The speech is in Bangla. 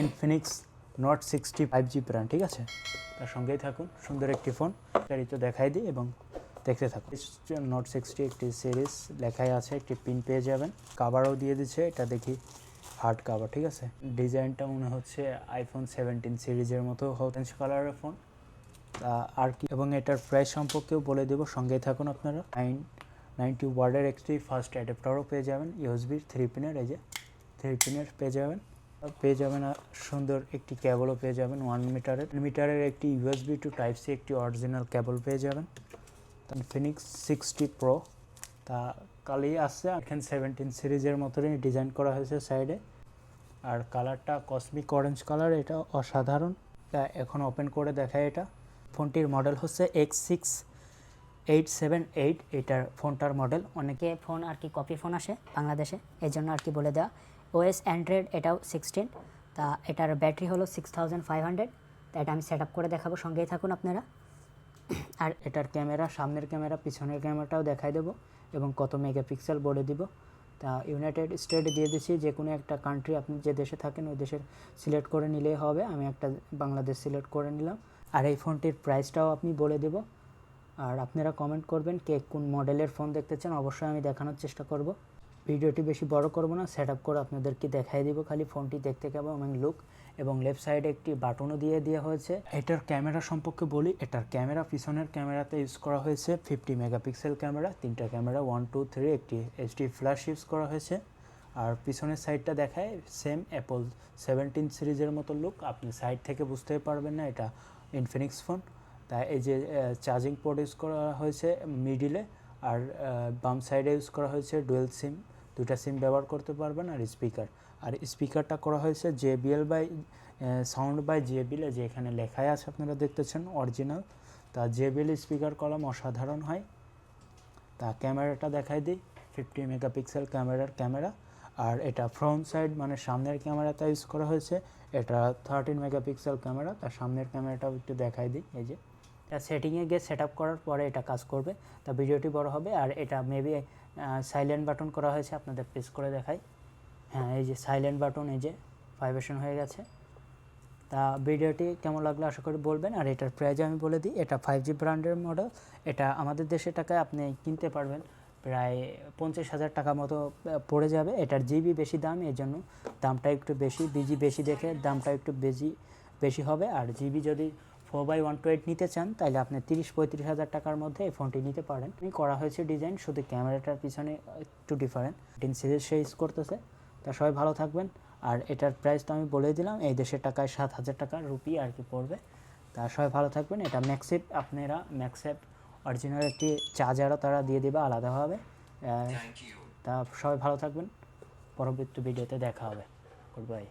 ইনফিনিক্স নোট 60 5G ব্র্যান্ড, ঠিক আছে। তার সঙ্গেই থাকুন, সুন্দর একটি ফোন বিস্তারিত দেখাই দিই এবং দেখতে থাকুন। নোট 60 একটি সিরিজ, লেখাই আছে, একটি পিন পেয়ে যাবেন, কাভারও দিয়ে দিচ্ছে, এটা দেখি হার্ড কাভার, ঠিক আছে। ডিজাইনটা মনে হচ্ছে আইফোন 17 সিরিজের মতো অরেঞ্জ কালারের ফোন আর কি। এবং এটার প্রাইস সম্পর্কেও বলে দেবো, সঙ্গেই থাকুন আপনারা। 90 ওয়ার্ডের একটি ফাস্ট অ্যাডাপ্টারও পেয়ে যাবেন, ইউএসবি 3 পিনের, এই যে 3 পিনের পেয়ে যাবেন। আর সুন্দর একটি কেবলও পেয়ে যাবেন 1 মিটারের একটি ইউএসবি টু টাইপ সি একটি অরিজিনাল কেবল পেয়ে যাবেন। ইনফিনিক্স 60 প্রো, তা কালই আসছে, এখানে 17 সিরিজের মতনই ডিজাইন করা হয়েছে সাইডে। আর কালারটা কসমিক অরেঞ্জ কালার, এটা অসাধারণ। তা এখন ওপেন করে দেখায়। এটা ফোনটির মডেল হচ্ছে X6878, এটার ফোনটার মডেল। অনেকে ফোন আর কি কপি ফোন আসে বাংলাদেশে, এই জন্য আর কি বলে দেওয়া। ওএস অ্যান্ড্রয়েড, এটাও 16, তা এটার ব্যাটারি হলো 6500। তা এটা আমি সেট আপ করে দেখাবো, সঙ্গেই থাকুন আপনারা। আর এটার ক্যামেরা, সামনের ক্যামেরা, পিছনের ক্যামেরাটাও দেখাই দেবো এবং কত মেগাপিক্সেল বলে দিব। তা ইউনাইটেড স্টেট দিয়ে দিচ্ছি, যে কোনো একটা কান্ট্রি আপনি যে দেশে থাকেন ওই দেশের সিলেক্ট করে নিলেই হবে। আমি একটা বাংলাদেশ সিলেক্ট করে নিলাম। আর এই ফোনটির প্রাইসটাও আপনি বলে দেব। আর আপনারা কমেন্ট করবেন কে কোন মডেলের ফোন দেখতে চান, অবশ্যই আমি দেখানোর চেষ্টা করব। ভিডিওটি বেশি বড় করব না, সেট আপ করে আপনাদেরকে দেখাই দিব খালি ফোনটি দেখতে কেমন এবং লুক। এবং লেফট সাইডে একটি বাটনও দিয়ে দেওয়া হয়েছে। এটার ক্যামেরা সম্পর্কে বলি, এটার ক্যামেরা, পিছনের ক্যামেরাতে ইউজ করা হয়েছে 50 মেগাপিক্সেল ক্যামেরা, 3টা ক্যামেরা 1 2 3, একটি এইচডি ফ্ল্যাশ ইউজ করা হয়েছে। আর পিছনের সাইডটা দেখায় সেম অ্যাপল 17 সিরিজের মতো লুক, আপনি সাইড থেকে বুঝতেই পারবেন না এটা ইনফিনিক্স ফোন। তাই এই যে চার্জিং পোর্ট ইউজ করা হয়েছে মিডিলে, আর বাম সাইডে ইউজ করা হয়েছে ডুয়েল সিম, 2টা সিম ব্যবহার করতে পারবেন। আর স্পিকারটা করা হয়েছে JBL by sound by JBL, যে এখানে লেখাই আছে আপনারা দেখতেছেন অরিজিনাল। তা JBL স্পিকার কলাম অসাধারণ হয়। তা ক্যামেরাটা দেখাই দিই, 50 মেগাপিক্সেল ক্যামেরা। আর এটা ফ্রন্ট সাইড মানে সামনের ক্যামেরাটা ইউজ করা হয়েছে, এটা 13 মেগাপিক্সেল ক্যামেরা। তার সামনের ক্যামেরাটাও একটু দেখাই দিই, এই যে সেটিংয়ে গিয়ে সেট আপ করার পরে এটা কাজ করবে। তা ভিডিওটি বড় হবে। আর এটা মেবি সাইলেন্ট বাটন করা হয়েছে, আপনাদের প্রেস করে দেখাই। হ্যাঁ, এই যে সাইলেন্ট বাটন, এই যে ভাইব্রেশন হয়ে গেছে। তা ভিডিওটি কেমন লাগলো আশা করি বলবেন। আর এটার প্রাইস আমি বলে দিই, এটা 5G ব্র্যান্ডের মডেল। এটা আমাদের দেশের টাকায় আপনি কিনতে পারবেন প্রায় 50,000 টাকা মতো পড়ে যাবে। এটার জিবি বেশি দাম, এই জন্য দামটা একটু বেশি, বিজি বেশি দেখে দামটা একটু বেশি হবে। আর জিবি যদি 4x128 নিতে চান তাহলে আপনি 30-35,000 টাকার মধ্যে এই ফোনটি নিতে পারেন। করা হয়েছে ডিজাইন, শুধু ক্যামেরাটার পিছনে একটু ডিফারেন্ট। 10 সিরিজ সে ইউজ করতেছে। তা সবাই ভালো থাকবেন। আর এটার প্রাইস তো আমি বলে দিলাম, এই দেশের টাকায় 7,000 টাকা রুপি আর কি পড়বে। তা সবাই ভালো থাকবেন। এটা ম্যাক্সেপ অরিজিনাল একটি চার্জারও তারা দিয়ে দেবে আলাদাভাবে। তা সবাই ভালো থাকবেন, পরবর্তী ভিডিওতে দেখা হবে। Good bye.